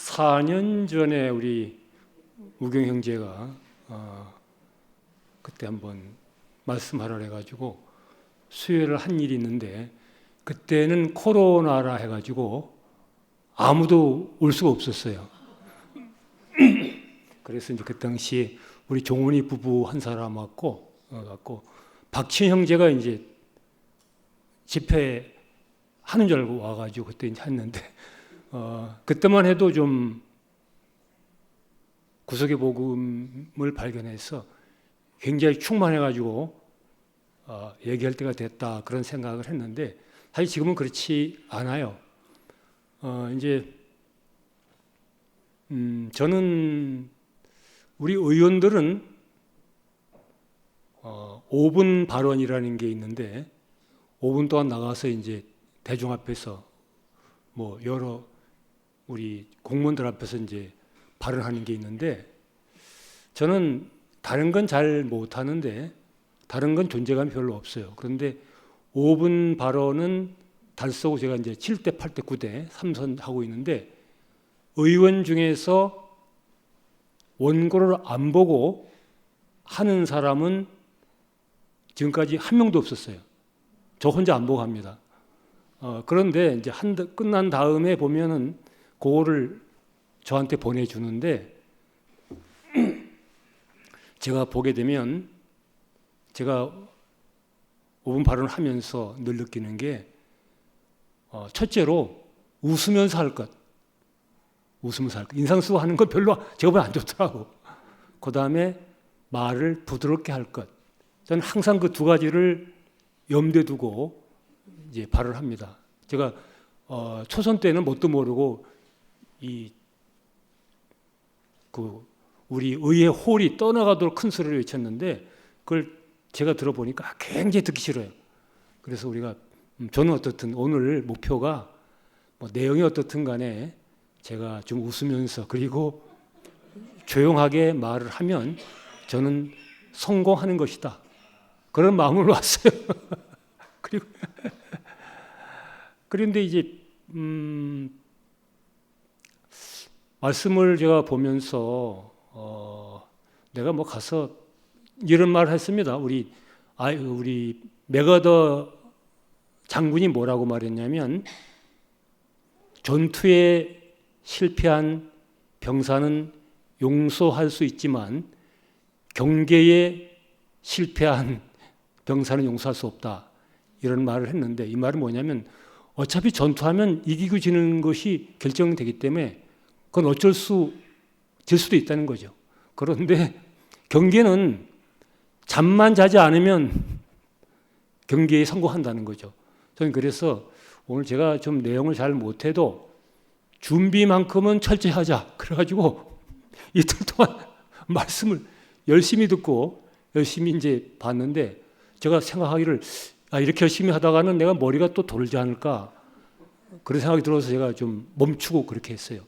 4년 전에 우리 우경 형제가 그때 한번 말씀하라 해가지고 수요일을 한 일이 있는데, 그때는 코로나라 해가지고 아무도 올 수가 없었어요. 그래서 이제 그 당시에 우리 종훈이 부부 한 사람 왔고, 박친 형제가 이제 집회 하는 줄 알고 와가지고 그때 이제 했는데, 그때만 해도 좀 구속의 복음을 발견해서 굉장히 충만해가지고 얘기할 때가 됐다, 그런 생각을 했는데, 사실 지금은 그렇지 않아요. 이제 저는 우리 의원들은 5분 발언이라는 게 있는데, 5분 동안 나가서 이제 대중 앞에서 뭐 여러 우리 공무원들 앞에서 이제 발언하는 게 있는데, 저는 다른 건 잘 못하는데 다른 건 존재감이 별로 없어요. 그런데 5분 발언은 달쏘고 제가 이제 7대, 8대, 9대 3선 하고 있는데, 의원 중에서 원고를 안 보고 하는 사람은 지금까지 한 명도 없었어요. 저 혼자 안 보고 합니다. 그런데 이제 끝난 다음에 보면은 그거를 저한테 보내주는데, 제가 보게 되면 제가 5분 발언을 하면서 늘 느끼는 게, 첫째로 웃으면서 할 것. 웃으면서 할 것. 인상 쓰고 하는 건 별로 제가 보면 안 좋더라고. 그 다음에 말을 부드럽게 할 것. 저는 항상 그 두 가지를 염두에 두고 이제 발언을 합니다. 제가 초선 때는 뭣도 모르고 우리 의회 홀이 떠나가도록 큰 소리를 외쳤는데, 그걸 제가 들어보니까 굉장히 듣기 싫어요. 그래서 저는 어떻든 오늘 목표가 뭐 내용이 어떻든 간에 제가 좀 웃으면서 그리고 조용하게 말을 하면 저는 성공하는 것이다, 그런 마음으로 왔어요. 그런데 이제 말씀을 제가 보면서 내가 뭐 가서 이런 말을 했습니다. 우리 맥어더 장군이 뭐라고 말했냐면, 전투에 실패한 병사는 용서할 수 있지만 경계에 실패한 병사는 용서할 수 없다, 이런 말을 했는데, 이 말은 뭐냐면, 어차피 전투하면 이기고 지는 것이 결정되기 때문에 그건 질 수도 있다는 거죠. 그런데 경계는 잠만 자지 않으면 경계에 성공한다는 거죠. 저는 그래서 오늘 제가 좀 내용을 잘 못해도 준비만큼은 철저히 하자, 그래가지고 이틀 동안 말씀을 열심히 듣고 열심히 이제 봤는데, 제가 생각하기를 이렇게 열심히 하다가는 내가 머리가 또 돌지 않을까, 그런 생각이 들어서 제가 좀 멈추고 그렇게 했어요.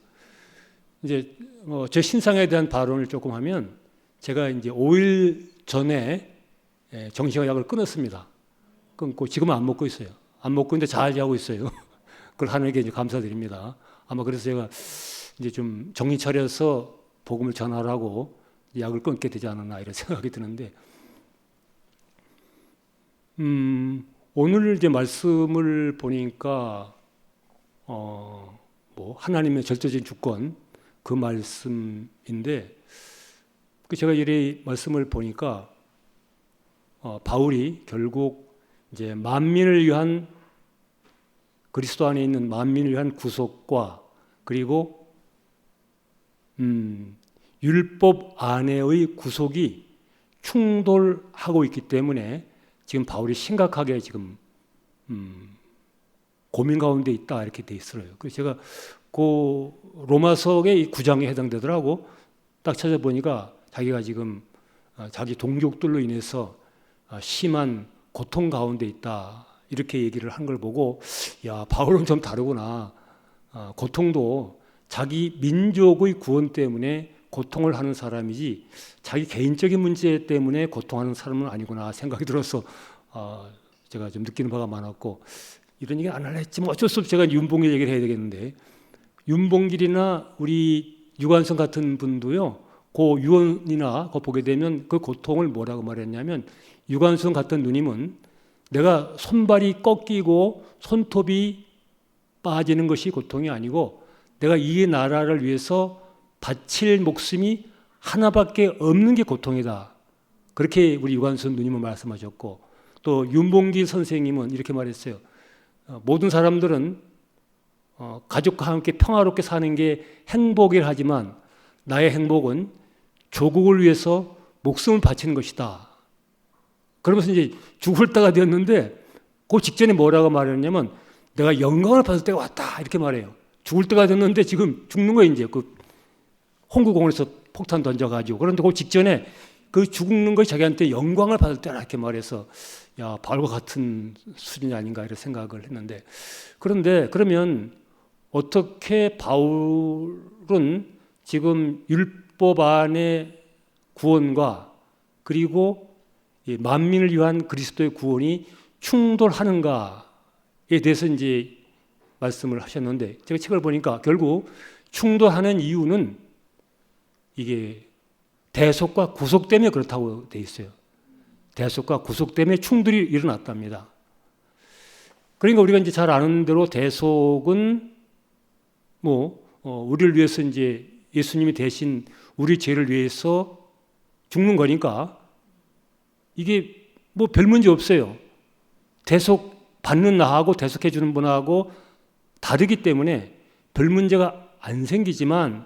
이제 제 신상에 대한 발언을 조금 하면, 제가 이제 5일 전에 정신약을 끊었습니다. 끊고 지금은 안 먹고 있어요. 안 먹고 있는데 잘 자고 있어요. 그걸 하나님께 이제 감사드립니다. 아마 그래서 제가 이제 좀 정신 차려서 복음을 전하라고 약을 끊게 되지 않았나, 이런 생각이 드는데, 오늘 이제 말씀을 보니까 뭐 하나님의 절대적인 주권, 그 말씀인데, 제가 이 말씀을 보니까 바울이 결국 이제 만민을 위한, 그리스도 안에 있는 만민을 위한 구속과, 그리고 율법 안에의 구속이 충돌하고 있기 때문에 지금 바울이 심각하게 지금 고민 가운데 있다, 이렇게 돼 있어요. 그래서 제가 그 로마서의 9장에 해당되더라고. 딱 찾아보니까 자기가 지금 자기 동족들로 인해서 심한 고통 가운데 있다, 이렇게 얘기를 한 걸 보고, 야, 바울은 좀 다르구나. 고통도 자기 민족의 구원 때문에 고통을 하는 사람이지 자기 개인적인 문제 때문에 고통하는 사람은 아니구나 생각이 들어서 제가 좀 느끼는 바가 많았고, 이런 얘기 안 할라 했지만 어쩔 수 없이 제가 윤봉의 얘기를 해야 되겠는데, 윤봉길이나 우리 유관순 같은 분도요, 그 유언이나 그 보게 되면 그 고통을 뭐라고 말했냐면, 유관순 같은 누님은 내가 손발이 꺾이고 손톱이 빠지는 것이 고통이 아니고 내가 이 나라를 위해서 바칠 목숨이 하나밖에 없는 게 고통이다. 그렇게 우리 유관순 누님은 말씀하셨고, 또 윤봉길 선생님은 이렇게 말했어요. 모든 사람들은 가족과 함께 평화롭게 사는 게 행복이라 하지만 나의 행복은 조국을 위해서 목숨을 바치는 것이다. 그러면서 이제 죽을 때가 되었는데 그 직전에 뭐라고 말했냐면 내가 영광을 받을 때가 왔다 이렇게 말해요. 죽을 때가 됐는데 지금 죽는 거예요. 이제 그 홍구공원에서 폭탄 던져가지고. 그런데 그 직전에 그 죽는 것이 자기한테 영광을 받을 때라 이렇게 말해서 야, 바울과 같은 수준이 아닌가 이런 생각을 했는데, 그런데 그러면 어떻게 바울은 지금 율법 안의 구원과 그리고 만민을 위한 그리스도의 구원이 충돌하는가에 대해서 이제 말씀을 하셨는데, 제가 책을 보니까 결국 충돌하는 이유는 이게 대속과 구속 때문에 그렇다고 돼 있어요. 대속과 구속 때문에 충돌이 일어났답니다. 그러니까 우리가 이제 잘 아는 대로 대속은 우리를 위해서 이제 예수님이 대신 우리 죄를 위해서 죽는 거니까 이게 별 문제 없어요. 대속 받는 나하고 대속해 주는 분하고 다르기 때문에 별 문제가 안 생기지만,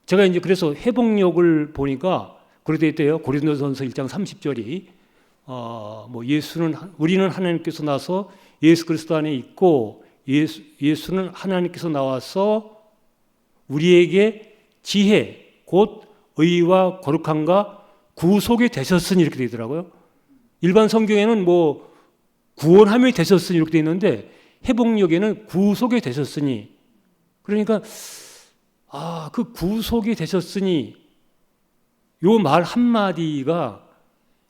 제가 이제 그래서 회복력을 보니까 그렇게 있대요. 고린도전서 1장 30절이 우리는 하나님께서 나서 예수 그리스도 안에 있고 예수는 하나님께서 나와서 우리에게 지혜 곧 의와 거룩함과 구속이 되셨으니 이렇게 되더라고요. 일반 성경에는 구원함이 되셨으니 이렇게 되어 있는데 회복력에는 구속이 되셨으니, 그러니까 그 구속이 되셨으니 요 말 한마디가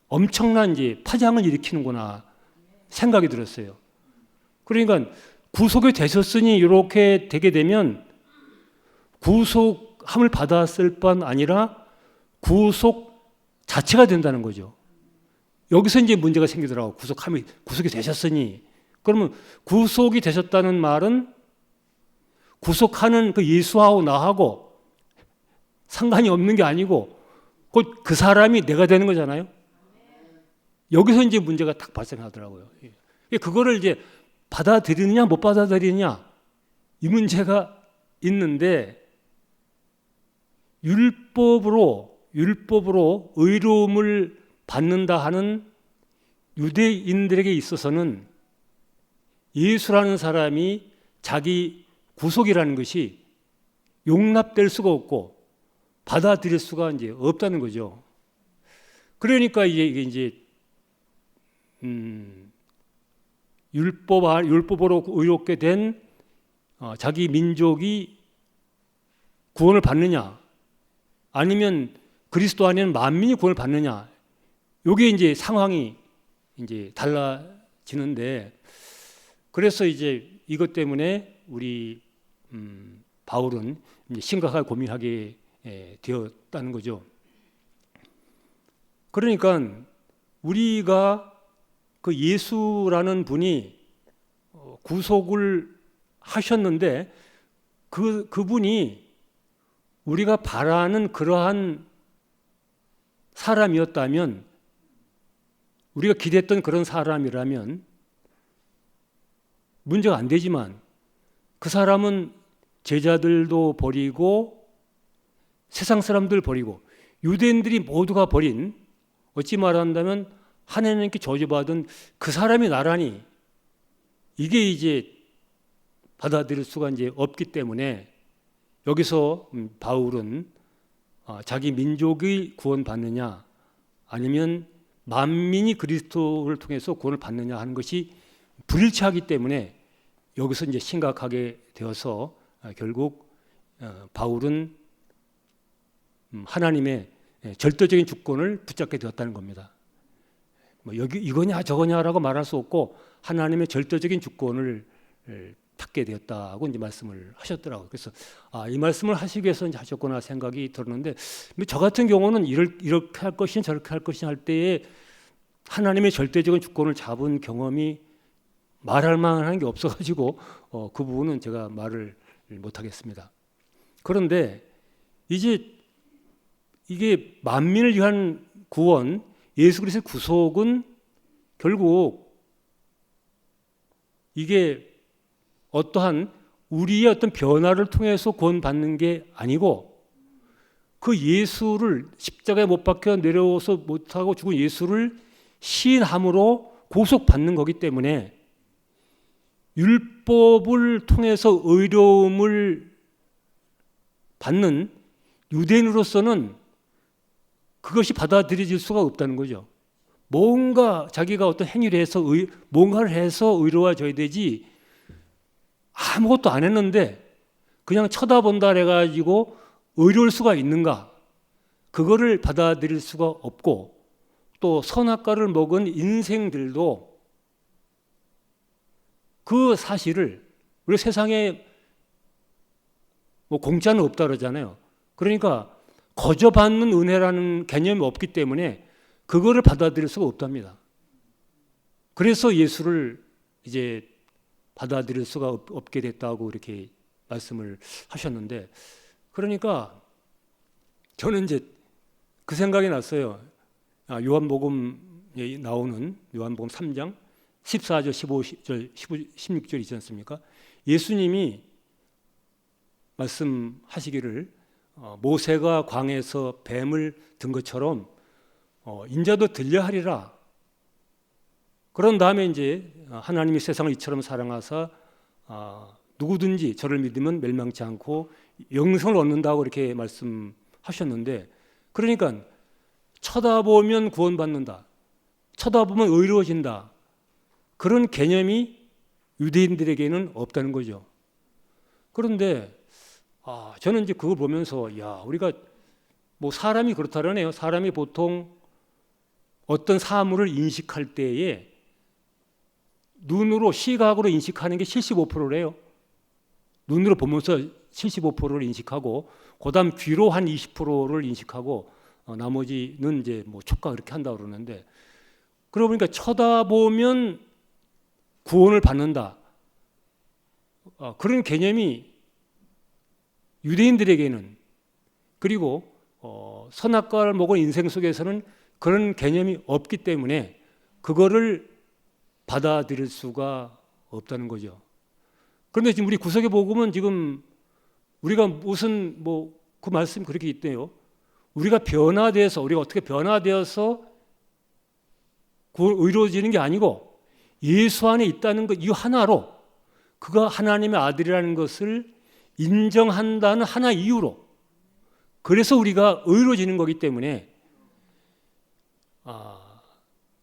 엄청난 이제 파장을 일으키는구나 생각이 들었어요. 그러니까 구속이 되셨으니 이렇게 되게 되면 구속함을 받았을 뿐 아니라 구속 자체가 된다는 거죠. 여기서 이제 문제가 생기더라고요. 구속이 되셨으니. 그러면 구속이 되셨다는 말은 구속하는 그 예수하고 나하고 상관이 없는 게 아니고 곧 그 사람이 내가 되는 거잖아요. 여기서 이제 문제가 딱 발생하더라고요. 그거를 이제 받아들이느냐 못 받아들이느냐 이 문제가 있는데, 율법으로 의로움을 받는다 하는 유대인들에게 있어서는 예수라는 사람이 자기 구속이라는 것이 용납될 수가 없고 받아들일 수가 이제 없다는 거죠. 그러니까 이게 이제 율법으로 의롭게 된 자기 민족이 구원을 받느냐, 아니면 그리스도 안에는 만민이 구원을 받느냐, 요게 이제 상황이 이제 달라지는데, 그래서 이제 이것 때문에 우리 바울은 이제 심각하게 고민하게 되었다는 거죠. 그러니까 우리가 그 예수라는 분이 구속을 하셨는데 그분이 우리가 바라는 그러한 사람이었다면, 우리가 기대했던 그런 사람이라면 문제가 안 되지만, 그 사람은 제자들도 버리고 세상 사람들 버리고 유대인들이 모두가 버린, 어찌 말한다면 하나님께 저주받은 그 사람이 나라니, 이게 이제 받아들일 수가 이제 없기 때문에 여기서 바울은 자기 민족이 구원받느냐 아니면 만민이 그리스도를 통해서 구원을 받느냐 하는 것이 불일치하기 때문에 여기서 이제 심각하게 되어서 결국 바울은 하나님의 절대적인 주권을 붙잡게 되었다는 겁니다. 여기 이거냐 저거냐라고 말할 수 없고 하나님의 절대적인 주권을 닫게 되었다고 이제 말씀을 하셨더라고요. 그래서 이 말씀을 하시기 위해서 이제 하셨구나 생각이 들었는데, 저 같은 경우는 이렇게 할 것이냐 저렇게 할 것이냐 할 때에 하나님의 절대적인 주권을 잡은 경험이 말할 만한 게 없어가지고 그 부분은 제가 말을 못하겠습니다. 그런데 이제 이게 만민을 위한 구원, 예수 그리스도의 구속은 결국 이게 어떠한 우리의 어떤 변화를 통해서 구원받는 게 아니고, 그 예수를 십자가에 못 박혀 내려서 못하고 죽은 예수를 시인함으로 구속받는 거기 때문에, 율법을 통해서 의로움을 받는 유대인으로서는 그것이 받아들여질 수가 없다는 거죠. 뭔가 자기가 어떤 행위를 해서 뭔가를 해서 의로워져야 되지, 아무것도 안 했는데 그냥 쳐다본다 해가지고 의로울 수가 있는가? 그거를 받아들일 수가 없고, 또 선악과를 먹은 인생들도 그 사실을, 우리 세상에 뭐 공짜는 없다 그러잖아요. 그러니까 거저받는 은혜라는 개념이 없기 때문에 그거를 받아들일 수가 없답니다. 그래서 예수를 이제 받아들일 수가 없게 됐다고 이렇게 말씀을 하셨는데, 그러니까 저는 이제 그 생각이 났어요. 요한복음에 나오는 요한복음 3장 14절, 15절, 16절 있지 않습니까? 예수님이 말씀하시기를 모세가 광야에서 뱀을 든 것처럼 인자도 들려하리라. 그런 다음에 이제 하나님이 세상을 이처럼 사랑하사 누구든지 저를 믿으면 멸망치 않고 영생을 얻는다고 이렇게 말씀하셨는데, 그러니까 쳐다보면 구원받는다, 쳐다보면 의로워진다, 그런 개념이 유대인들에게는 없다는 거죠. 그런데 저는 이제 그걸 보면서 우리가 뭐 사람이 그렇다라네요. 사람이 보통 어떤 사물을 인식할 때에 눈으로, 시각으로 인식하는 게 75%래요. 눈으로 보면서 75%를 인식하고, 그다음 귀로 한 20%를 인식하고, 나머지는 이제 뭐 촉각 그렇게 한다고 그러는데, 그러고 보니까 쳐다보면 구원을 받는다, 그런 개념이 유대인들에게는, 그리고 선악과를 먹은 인생 속에서는 그런 개념이 없기 때문에 그거를 받아들일 수가 없다는 거죠. 그런데 지금 우리 구속의 복음은 지금 우리가 무슨 그 말씀이 그렇게 있대요. 우리가 어떻게 변화되어서 의로워지는 게 아니고, 예수 안에 있다는 것 이 하나로, 그가 하나님의 아들이라는 것을 인정한다는 하나 이유로, 그래서 우리가 의로워지는 거기 때문에,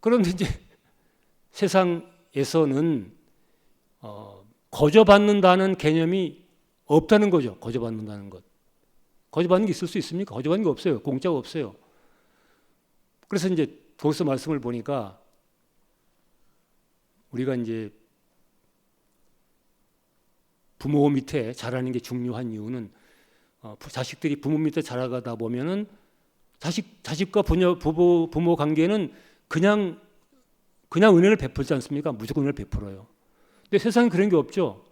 그런데 이제 세상에서는 거저받는다는 개념이 없다는 거죠. 거저받는다는 것. 거저받는 게 있을 수 있습니까? 거저받는 게 없어요. 공짜가 없어요. 그래서 이제 거기서 말씀을 보니까, 우리가 이제 부모 밑에 자라는 게 중요한 이유는, 자식들이 부모 밑에 자라가다 보면은 자식과 부모 관계는 그냥 은혜를 베풀지 않습니까? 무조건 은혜를 베풀어요. 근데 세상에 그런 게 없죠.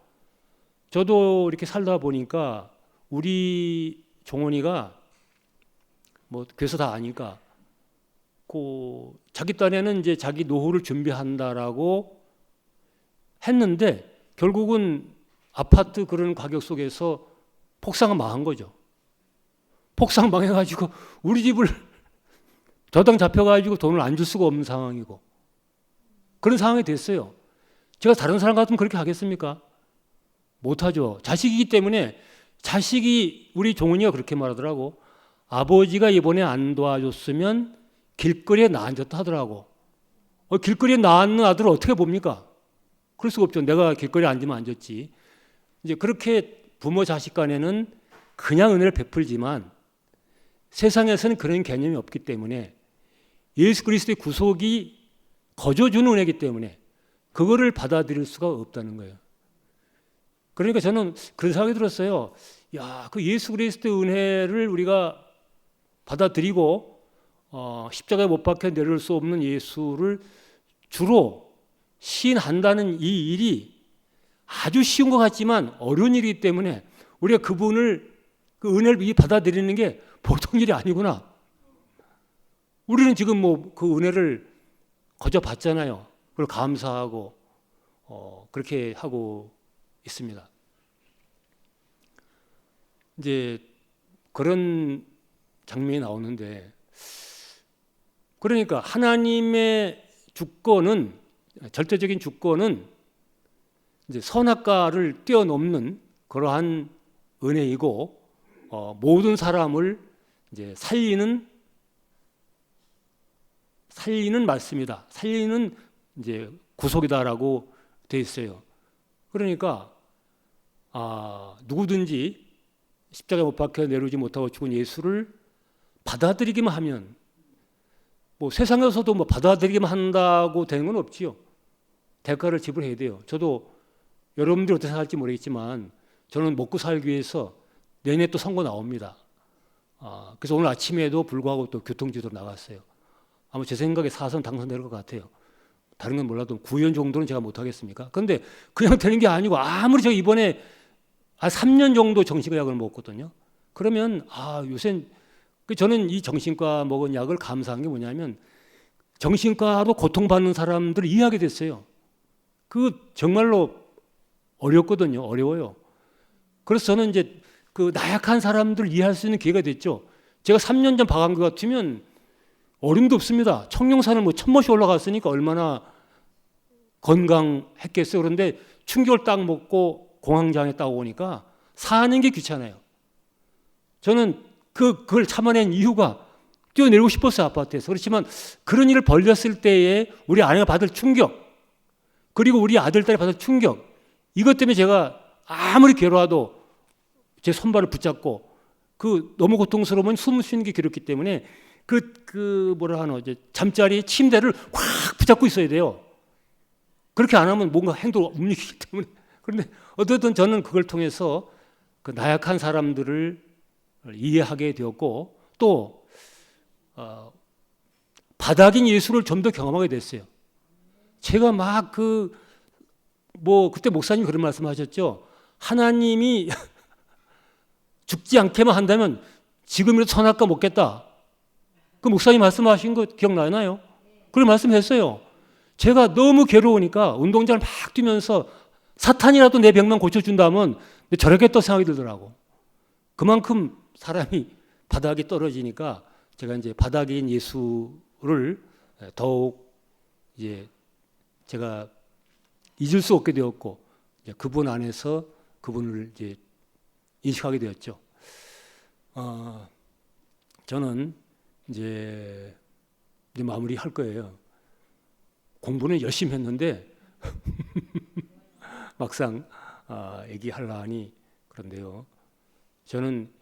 저도 이렇게 살다 보니까 우리 종원이가 교회에서 다 아니까 자기 딴에는 이제 자기 노후를 준비한다라고 했는데, 결국은 아파트 그런 가격 속에서 폭삭은 망한 거죠. 폭삭 망해가지고 우리 집을 저당 잡혀가지고 돈을 안 줄 수가 없는 상황이고, 그런 상황이 됐어요. 제가 다른 사람 같으면 그렇게 하겠습니까? 못하죠. 자식이기 때문에. 자식이, 우리 종훈이가 그렇게 말하더라고. 아버지가 이번에 안 도와줬으면 길거리에 나앉았다 하더라고. 길거리에 나앉는 아들을 어떻게 봅니까? 그럴 수가 없죠. 내가 길거리에 앉으면 앉았지. 이제 그렇게 부모 자식 간에는 그냥 은혜를 베풀지만, 세상에서는 그런 개념이 없기 때문에, 예수 그리스도의 구속이 거저 주는 은혜이기 때문에 그거를 받아들일 수가 없다는 거예요. 그러니까 저는 그런 생각이 들었어요. 야, 그 예수 그리스도의 은혜를 우리가 받아들이고 십자가에 못 박혀 내려올 수 없는 예수를 주로 시인한다는 이 일이 아주 쉬운 것 같지만 어려운 일이기 때문에 우리가 그분을 그 은혜를 받아들이는 게 보통 일이 아니구나. 우리는 지금 뭐 그 은혜를 거저 받잖아요. 그걸 감사하고 그렇게 하고 있습니다. 이제 그런 장면이 나오는데, 그러니까 하나님의 주권은, 절대적인 주권은 이제 선악과를 뛰어넘는 그러한 은혜이고, 모든 사람을 이제 살리는 말씀이다. 살리는 이제 구속이다라고 되어 있어요. 그러니까 누구든지 십자가에 못 박혀 내려오지 못하고 죽은 예수를 받아들이기만 하면, 뭐 세상에서도 뭐 받아들이기만 한다고 되는 건 없지요. 대가를 지불해야 돼요. 저도 여러분들이 어떻게 생각할지 모르겠지만 저는 먹고 살기 위해서 내내 또 선거 나옵니다. 그래서 오늘 아침에도 불구하고 또 교통지도로 나갔어요. 아마 제 생각에 4선 당선될 것 같아요. 다른 건 몰라도 구의원 정도는 제가 못하겠습니까? 그런데 그냥 되는 게 아니고, 아무리 제가 이번에 3년 정도 정신과 약을 먹었거든요. 그러면 요새 저는 이 정신과 먹은 약을 감사한 게 뭐냐면, 정신과로 고통받는 사람들을 이해하게 됐어요. 그 정말로 어렵거든요. 어려워요. 그래서 저는 이제 그 나약한 사람들을 이해할 수 있는 기회가 됐죠. 제가 3년 전 박한규 같으면 어림도 없습니다. 청룡산을 뭐 1000번씩 올라갔으니까 얼마나 건강했겠어요. 그런데 충격을 딱 먹고 공황장애 딱 오니까 사는 게 귀찮아요. 저는 그걸 참아낸 이유가 뛰어내리고 싶었어요, 아파트에서. 그렇지만 그런 일을 벌렸을 때에 우리 아내가 받을 충격, 그리고 우리 아들, 딸이 받을 충격, 이것 때문에 제가 아무리 괴로워도 제 손발을 붙잡고, 너무 고통스러우면 숨을 쉬는 게 괴롭기 때문에 잠자리 침대를 확 붙잡고 있어야 돼요. 그렇게 안 하면 뭔가 행동을 움직이기 때문에. 그런데 어쨌든 저는 그걸 통해서 그 나약한 사람들을 이해하게 되었고, 또 바닥인 예수를 좀 더 경험하게 됐어요. 제가 막 그때 목사님 그런 말씀하셨죠. 하나님이 죽지 않게만 한다면 지금이라도 선악과 먹겠다. 그 목사님 말씀하신 거 기억나나요? 그런 말씀했어요. 제가 너무 괴로우니까 운동장을 막 뛰면서 사탄이라도 내 병만 고쳐준다면 저렇게 또 생각이 들더라고. 그만큼 사람이 바닥에 떨어지니까 제가 이제 바닥인 예수를 더욱 이제 제가 잊을 수 없게 되었고, 그분 안에서 그분을 이제 인식하게 되었죠. 저는 이제 마무리할 거예요. 공부는 열심히 했는데 막상 얘기하려니 그런데요. 저는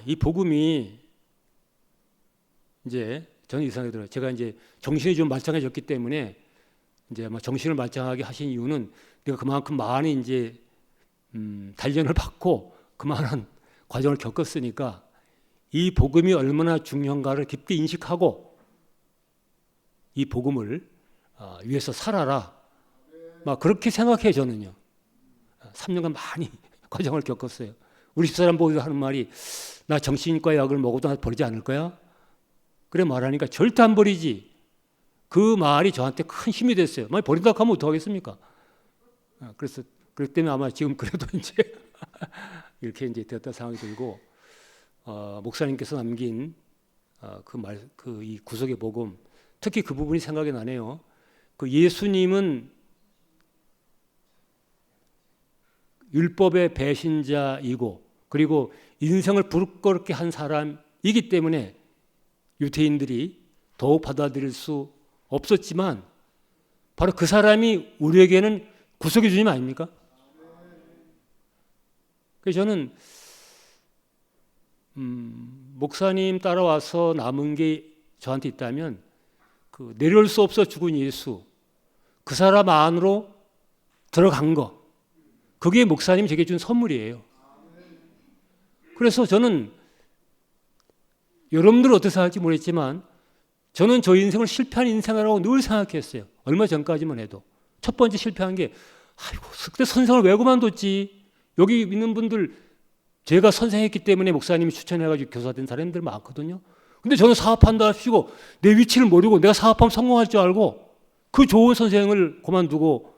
이 복음이 이제 저는 이 생각이 들어요. 제가 이제 정신이 좀 말짱해졌기 때문에, 이제 아마 정신을 말짱하게 하신 이유는 내가 그만큼 많이 이제 단련을 받고 그만한 과정을 겪었으니까 이 복음이 얼마나 중요한가를 깊이 인식하고 이 복음을 위해서 살아라. 막 그렇게 생각해요, 저는요. 3년간 많이 과정을 겪었어요. 우리 집사람 보고 하는 말이, 나 정신과 약을 먹어도 나 버리지 않을 거야? 그래 말하니까 절대 안 버리지. 그 말이 저한테 큰 힘이 됐어요. 만약 버린다고 하면 어떡하겠습니까? 그래서 그렇기 때문에 아마 지금 그래도 이제 이렇게 이제 되었다 생각이 들고, 목사님께서 남긴 이 구속의 복음, 특히 그 부분이 생각이 나네요. 그 예수님은 율법의 배신자이고, 그리고 인생을 부끄럽게 한 사람이기 때문에 유대인들이 더욱 받아들일 수 없었지만, 바로 그 사람이 우리에게는 구속의 주님 아닙니까? 그래서 저는 목사님 따라와서 남은 게 저한테 있다면, 그 내려올 수 없어 죽은 예수, 그 사람 안으로 들어간 거, 그게 목사님이 제게 준 선물이에요. 그래서 저는 여러분들 어떻게 생각할지 모르겠지만 저는 저 인생을 실패한 인생이라고 늘 생각했어요. 얼마 전까지만 해도. 첫 번째 실패한 게 아이고 그때 선생을 왜 그만뒀지. 여기 있는 분들 제가 선생했기 때문에 목사님이 추천해가지고 교사된 사람들 많거든요. 근데 저는 사업한다 하시고 내 위치를 모르고 내가 사업하면 성공할 줄 알고 그 좋은 선생을 그만두고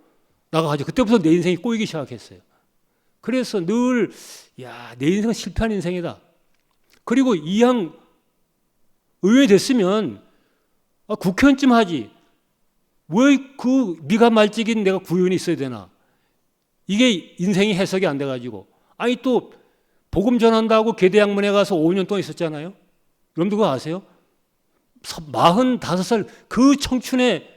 나가가지고 그때부터 내 인생이 꼬이기 시작했어요. 그래서 늘 내 인생은 실패한 인생이다. 그리고 이왕 의원이 됐으면 국회의원쯤 하지. 왜 그 네가 말찍인 내가 구의원이 있어야 되나. 이게 인생이 해석이 안 돼가지고. 아니 또 복음 전한다고 계대양문에 가서 5년 동안 있었잖아요. 여러분들 그거 아세요? 45살 그 청춘에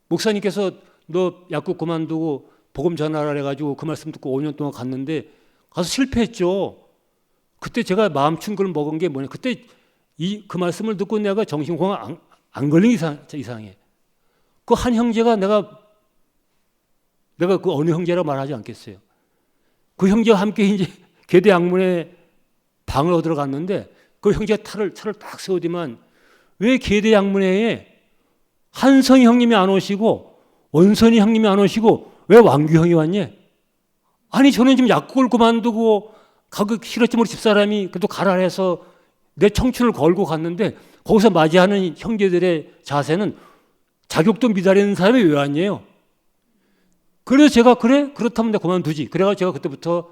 목사님께서 너 약국 그만두고 복음 전하라 해가지고 그 말씀 듣고 5년 동안 갔는데 가서 실패했죠. 그때 제가 마음춘 걸 먹은 게 뭐냐. 그때 그 말씀을 듣고 내가 정신공황 안 걸린 이상해. 그 한 형제가 내가 그 어느 형제라고 말하지 않겠어요. 그 형제와 함께 이제 계대 양문에 방을 얻으러 갔는데 그 형제가 차를 딱 세우더만 왜 계대 양문에 한성희 형님이 안 오시고 원선희 형님이 안 오시고 왜 왕규 형이 왔니? 아니 저는 지금 약국을 그만두고 가기 싫었지만 우리 집사람이 그래도 가라 해서 내 청춘을 걸고 갔는데 거기서 맞이하는 형제들의 자세는 자격도 미달인 사람이 왜 왔냐요? 그래서 제가 그래? 그렇다면 내가 그만두지. 그래가지고 제가 그때부터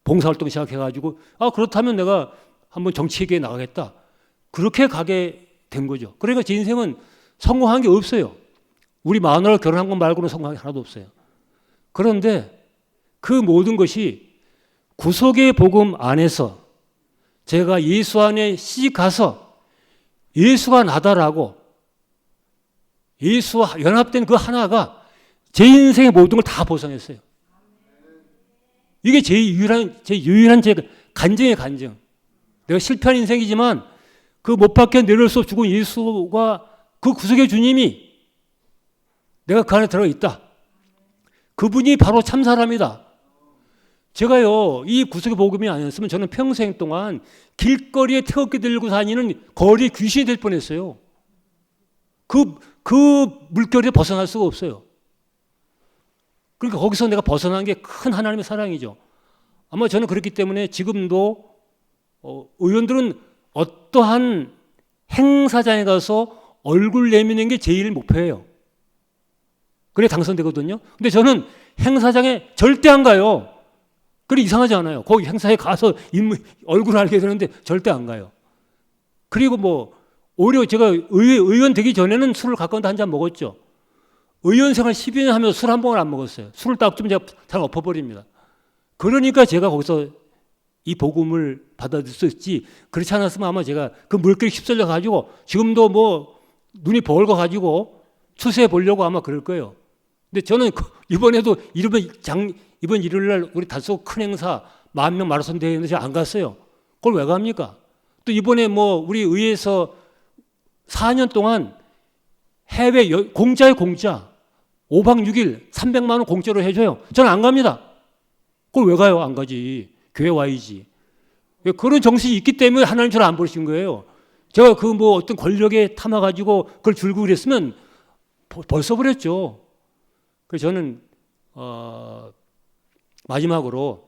봉사활동 시작해가지고 그렇다면 내가 한번 정치계에 나가겠다. 그렇게 가게 된 거죠. 그러니까 제 인생은 성공한 게 없어요. 우리 마누라를 결혼한 것 말고는 성공한 게 하나도 없어요. 그런데 그 모든 것이 구속의 복음 안에서 제가 예수 안에 시집가서 예수가 나다라고 예수와 연합된 그 하나가 제 인생의 모든 걸 다 보상했어요. 이게 제 유일한 간증의 간증. 내가 실패한 인생이지만 그 못 박혀 내려올 수 없이 죽은 예수가 그 구속의 주님이 내가 그 안에 들어있다. 그분이 바로 참 사람이다. 제가요, 이 구속의 복음이 아니었으면 저는 평생 동안 길거리에 태극기 들고 다니는 거리 귀신이 될 뻔했어요. 그 물결에 벗어날 수가 없어요. 그러니까 거기서 내가 벗어난 게 큰 하나님의 사랑이죠. 아마 저는 그렇기 때문에 지금도 의원들은 어떠한 행사장에 가서 얼굴 내미는 게 제일 목표예요. 그래 당선되거든요. 근데 저는 행사장에 절대 안 가요. 그래 이상하지 않아요. 거기 행사에 가서 얼굴을 알게 되는데 절대 안 가요. 그리고 오히려 제가 의원 되기 전에는 술을 가까운데 한 잔 먹었죠. 의원 생활 12년 하면서 술 한 번을 안 먹었어요. 술을 딱 좀 제가 잘 엎어버립니다. 그러니까 제가 거기서 이 복음을 받아들일 수 있지. 그렇지 않았으면 아마 제가 그 물결에 휩쓸려 가지고 지금도 눈이 벌거 가지고 추수해 보려고 아마 그럴 거예요. 근데 저는 이번에도 이번 일요일 날 우리 달서 큰 행사 10,000명 마라톤 대회 있는데 제가 안 갔어요. 그걸 왜 갑니까? 또 이번에 우리 의회에서 4년 동안 해외 공짜예요, 공짜. 5박 6일 300만 원 공짜로 해줘요. 저는 안 갑니다. 그걸 왜 가요? 안 가지. 교회 와야지. 그런 정신이 있기 때문에 하나님 저를 안 보신 거예요. 제가 어떤 권력에 탐아가지고 그걸 줄고 그랬으면 벌써 버렸죠. 그래서 저는 마지막으로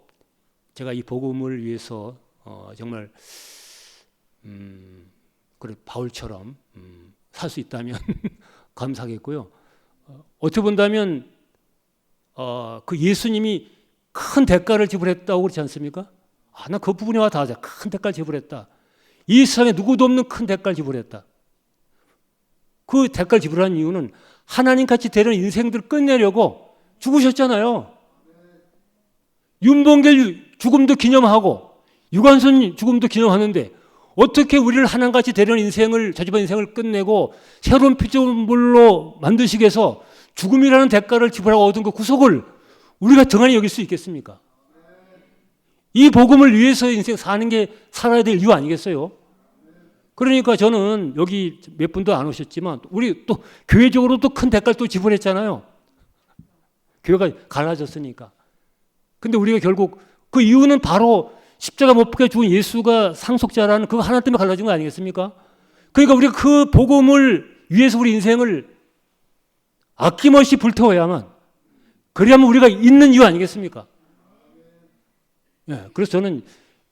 제가 이 복음을 위해서 정말 그래 바울처럼 살 수 있다면 감사하겠고요. 어떻게 본다면 그 예수님이 큰 대가를 지불했다고 그렇지 않습니까? 나 그 부분에 와 닿아서 큰 대가를 지불했다. 이 세상에 누구도 없는 큰 대가를 지불했다. 그 대가를 지불한 이유는 하나님같이 되는 인생들을 끝내려고 죽으셨잖아요. 윤봉길 죽음도 기념하고 유관순 죽음도 기념하는데 어떻게 우리를 하나님같이 되는 인생을 저주받은 인생을 끝내고 새로운 피조물로 만드시기 위해서 죽음이라는 대가를 지불하고 얻은 그 구속을 우리가 등한히 여길 수 있겠습니까? 이 복음을 위해서 인생 살아야 될 이유 아니겠어요? 그러니까 저는 여기 몇 분도 안 오셨지만 우리 또 교회적으로 또 큰 대가를 또 지불했잖아요. 교회가 갈라졌으니까. 근데 우리가 결국 그 이유는 바로 십자가 못 박혀 죽은 예수가 상속자라는 그 하나 때문에 갈라진 거 아니겠습니까? 그러니까 우리가 그 복음을 위해서 우리 인생을 아낌없이 불태워야만, 그래야만 우리가 있는 이유 아니겠습니까? 예, 그래서 저는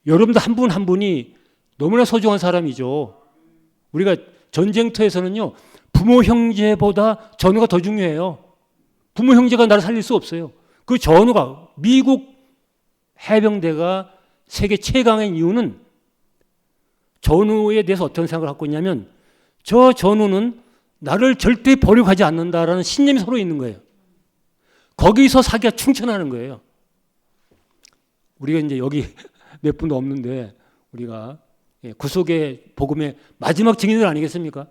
여러분들 한 분 한 분이 너무나 소중한 사람이죠. 우리가 전쟁터에서는요, 부모 형제보다 전우가 더 중요해요. 부모 형제가 나를 살릴 수 없어요. 그 전우가, 미국 해병대가 세계 최강의 이유는 전우에 대해서 어떤 생각을 갖고 있냐면, 저 전우는 나를 절대 버리고 가지 않는다라는 신념이 서로 있는 거예요. 거기서 사기가 충천하는 거예요. 우리가 이제 여기 몇 분도 없는데 우리가 구속의 복음의 마지막 증인들 아니겠습니까?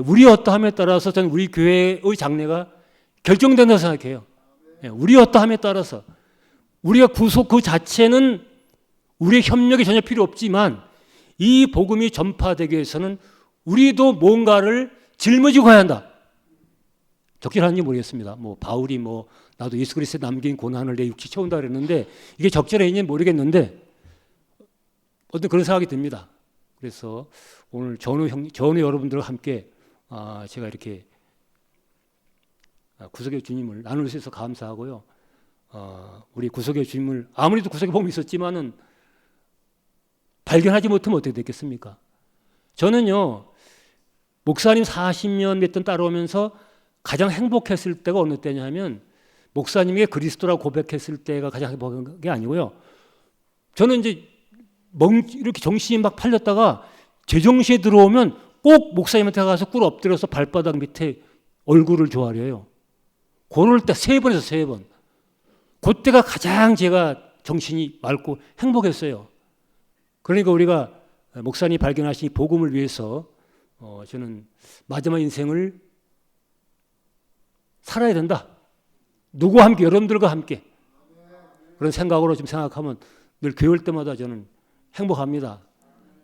우리 어떠함에 따라서 저는 우리 교회의 장래가 결정된다고 생각해요. 우리 어떠함에 따라서 우리가 구속 그 자체는 우리의 협력이 전혀 필요 없지만 이 복음이 전파되기 위해서는 우리도 뭔가를 짊어지고 가야 한다. 적절한지 모르겠습니다. 뭐 바울이 뭐 나도 예수 그리스도에 남긴 고난을 내 육체 채운다 그랬는데 이게 적절했는지 모르겠는데 어떤 그런 생각이 듭니다. 그래서 오늘 전우 여러분들과 함께 제가 이렇게 구속의 주님을 나눌 수 있어서 감사하고요. 우리 구속의 주님을 아무래도 구속의 복음이 있었지만은 발견하지 못하면 어떻게 됐겠습니까? 저는요, 목사님 40년 몇 년 따라오면서 가장 행복했을 때가 어느 때냐면 목사님에게 그리스도라고 고백했을 때가 가장 행복한 게 아니고요. 저는 이제 이렇게 정신이 막 팔렸다가 제정신에 들어오면 꼭 목사님한테 가서 꿇어 엎드려서 발바닥 밑에 얼굴을 조아려요. 그럴 때 3번에서 3번. 그때가 가장 제가 정신이 맑고 행복했어요. 그러니까 우리가 목사님이 발견하신 이 복음을 위해서 저는 마지막 인생을 살아야 된다. 누구와 함께? 여러분들과 함께. 그런 생각으로 좀 생각하면 늘 교회 올 때마다 저는 행복합니다.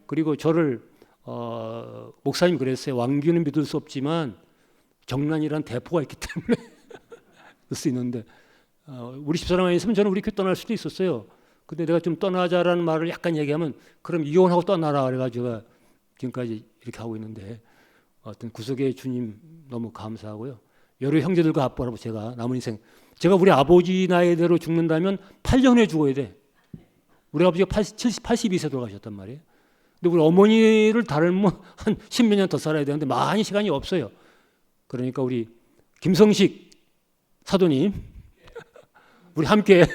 그리고 저를 목사님 그랬어요. 왕비는 믿을 수 없지만 정란이란 대포가 있기 때문에 그럴 수 있는데 우리 집사람이 있으면 저는 우리 교회 떠날 수도 있었어요. 근데 내가 좀 떠나자라는 말을 약간 얘기하면 그럼 이혼하고 떠나라 그래가지고 지금까지 이렇게 하고 있는데 어떤 구속의 주님 너무 감사하고요. 여러 형제들과 아빠라고 제가 남은 인생 제가 우리 아버지 나이대로 죽는다면 8년 후에 죽어야 돼. 우리 아버지가 82세 돌아가셨단 말이에요. 근데 우리 어머니를 닮으면 한 10몇 년 더 살아야 되는데 많이 시간이 없어요. 그러니까 우리 김성식 사도님 우리 함께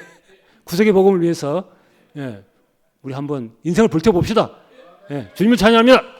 구속의 복음을 위해서 우리 한번 인생을 불태워봅시다. 주님을 찬양합니다.